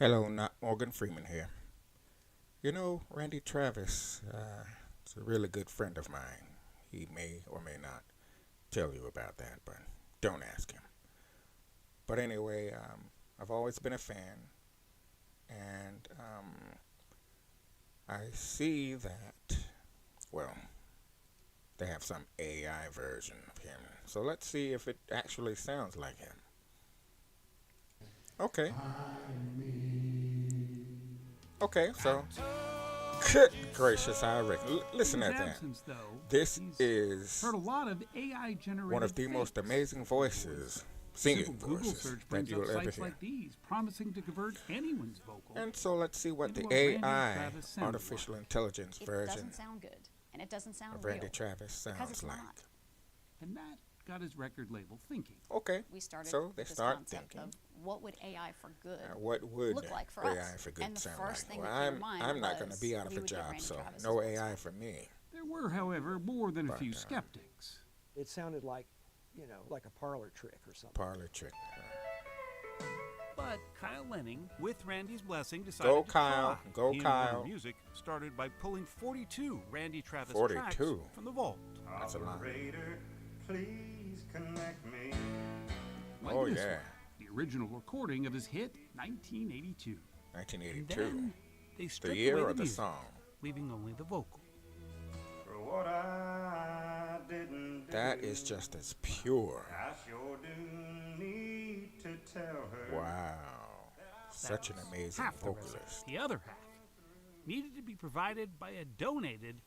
Hello, not Morgan Freeman here. You know, Randy Travis is a really good friend of mine. He may or may not tell you about that, but don't ask him. But anyway, I've always been a fan, and I see that, well, they have some AI version of him. So let's see if it actually sounds like him. Okay, okay, so good gracious, I reckon. Listen In his at that. absence, though, This he's is heard a lot of AI-generated one of the most amazing voices, singing Simple Google voices search that brings up you'll ever sites hear. like these, promising to convert anyone's vocal And so let's see what the into a Randy AI, Travis sound artificial like. intelligence It version doesn't sound good, and it doesn't sound of real. Randy Travis because sounds it's like. not. And that got his record label thinking. Okay, We started so they with this start concept thinking, of what would AI for good what would look like for AI us. for good And the sound first like? thing Well, that came to I'm mind I'm not going to was be out of we a would get job, Randy so Travis's no voice AI back. for me. There were, however, more than a But, few skeptics. It sounded like, like a parlor trick or something. Parlor trick. But Kyle Lenning, with Randy's blessing, decided Go to Kyle, try. go He and Kyle. Warner Music started by pulling 42 Randy Travis 42? tracks from the vault. That's a lot. Operator, please connect me. Like Oh this yeah, one, the original recording of his hit 1982. And 1982. then they The stripped year away or the the music, song? leaving only the vocal. For what I didn't do, That is just as pure. I sure do need to tell her. Wow, such an That's amazing half the vocalist. recipe. The other half needed to be provided by a donated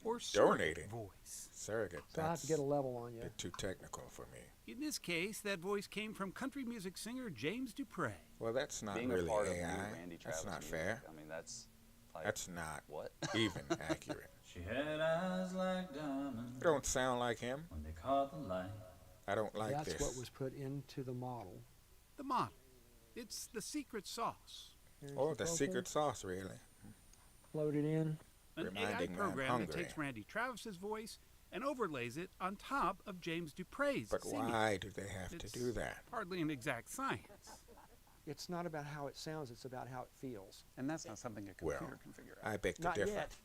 or surrogate Donating? voice. Surrogate. So I have That's to get a level on you. bit too technical for me. In this case, that voice came from country music singer James Dupre. Well, that's not Being really a part of AI. new Randy That's Travis not music, fair. I mean, that's like That's not what? even accurate. She had eyes like diamonds It don't sound like him. when they caught the light. I don't like That's this. what was put into the model. The model. It's the secret sauce. Here's Oh, the vocal, secret sauce, really. Loaded in. An Reminding AI me I'm program that hungry. takes Randy Travis's voice and overlays it on top of James Dupre's But singing. why do they have It's to do that? hardly an exact science. It's not about how it sounds, it's about how it feels. And that's not something a Well, computer can figure out. I beg to Not differ. yet.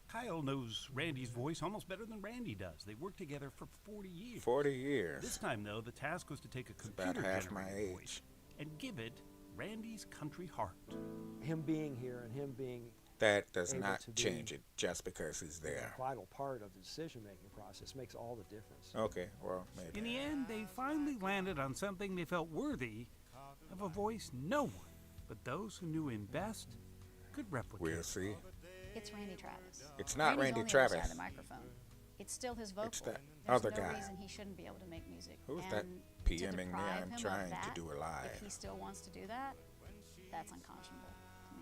Kyle knows Randy's voice almost better than Randy does. They worked together for 40 years. 40 This years. time, though, the task was to take a About half my computer-generated voice age. and give it Randy's country heart. Him being here and him being That does able not to be change it just because he's a there. vital part of the decision-making process makes all the difference. Okay, well, In maybe. the end, they finally landed on something they felt worthy of a voice no one but those who knew him best could replicate. We'll see. It's Randy Travis. It's not Randy's Randy on the other side Travis. of the microphone. It's still his vocal. It's that There's other no guy. reason he shouldn't be able to make music. Who's and that to PMing me? deprive I'm him of trying to that, do a If live. he still wants to do that, that's unconscionable to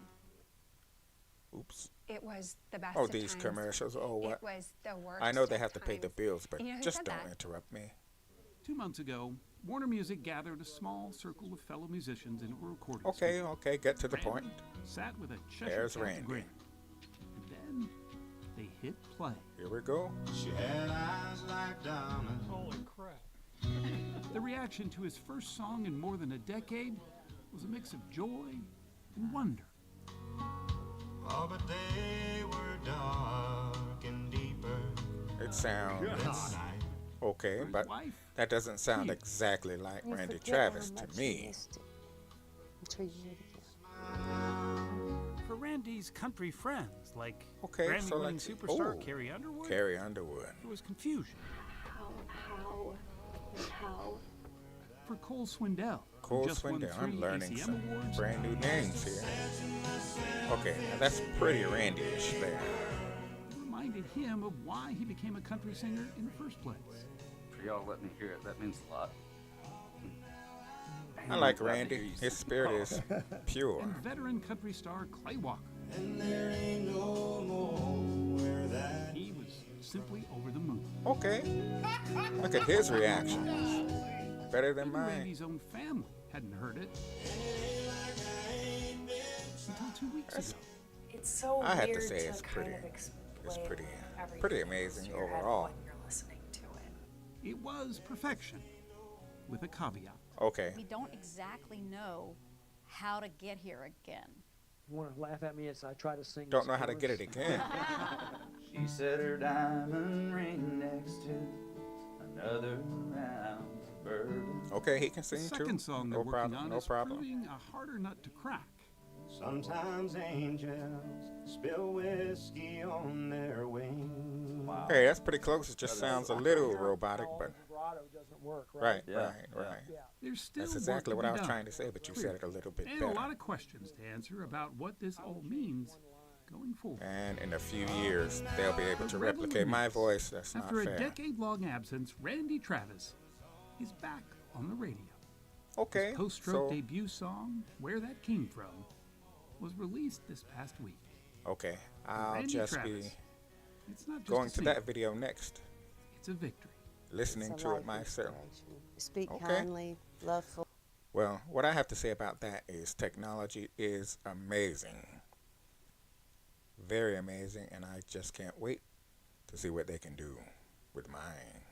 me. Oops. It was the best Oh, of these times. commercials. Oh, what? It was the worst. I know they of have to pay the times. bills, but And you know who just said don't that? interrupt me. 2 months ago, Warner Music gathered a small circle of fellow musicians into a recording Okay, studio. okay, get to the point. Randy sat with a Cheshire There's Cat Randy. grin. And then they hit play. Here we go. She had eyes like diamonds. The reaction to his first song in more than a decade was a mix of joy and wonder. Oh, but they were dark and deeper It sounds than night. okay, For his but wife, that doesn't sound Pete. exactly like You Randy forget Travis how to much you me. missed it until you hear it again. for Randy's country friends like Okay, so Grammy-winning let's- superstar oh, Carrie Underwood, Carrie Underwood. there was confusion. How? For Cole Swindell, who Cole just won Swindell. 3 I'm learning ACM some awards, brand new names here. Okay, now that's pretty Randy-ish there. reminded him of why he became a country singer in the first place. For y'all let me hear it, that means a lot. I like Glad to hear Randy. you His sing. spirit is pure. And veteran country star Clay Walker. He was simply over the moon. Okay, look at his reactions. Better than Even mine. Randy's own family hadn't heard it until 2 weeks That's- ago. It's so I have to weird say it's kind pretty- of explain it's pretty everything amazing to your head overall. when you're listening to it. It was perfection, with a caveat. Okay, We don't exactly know how to get here again. You want to laugh at me as I try to sing Don't this know how to get it chorus? again. She set her diamond ring next to another round burden. Okay, he can The sing too. second song they're No working problem. on No is problem. proving a harder nut to crack. Sometimes angels spill whiskey on their wings. Wow. Hey, that's pretty close. It just sounds a little robotic, All but the vibrato doesn't work, right, Yeah, right, yeah. right. Yeah. There's still That's work exactly to what be I was done. trying to say, but you said it a little bit And better. a lot of questions to answer about what this all means going forward. And in a few years, they'll be able The to Rebel replicate my Remix. voice. That's not After a fair. decade-long absence, Randy Travis is back on the radio. Okay, His post-stroke so debut song, Where That Came From, was released this past week. okay, I'll Randy just Travis. be It's not just going a to single, that video next, it's a victory. listening It's a to it life myself. inspiration. Speak Okay. kindly, loveful. Well, what I have to say about that is technology is amazing. Very amazing, and I just can't wait to see what they can do with mine.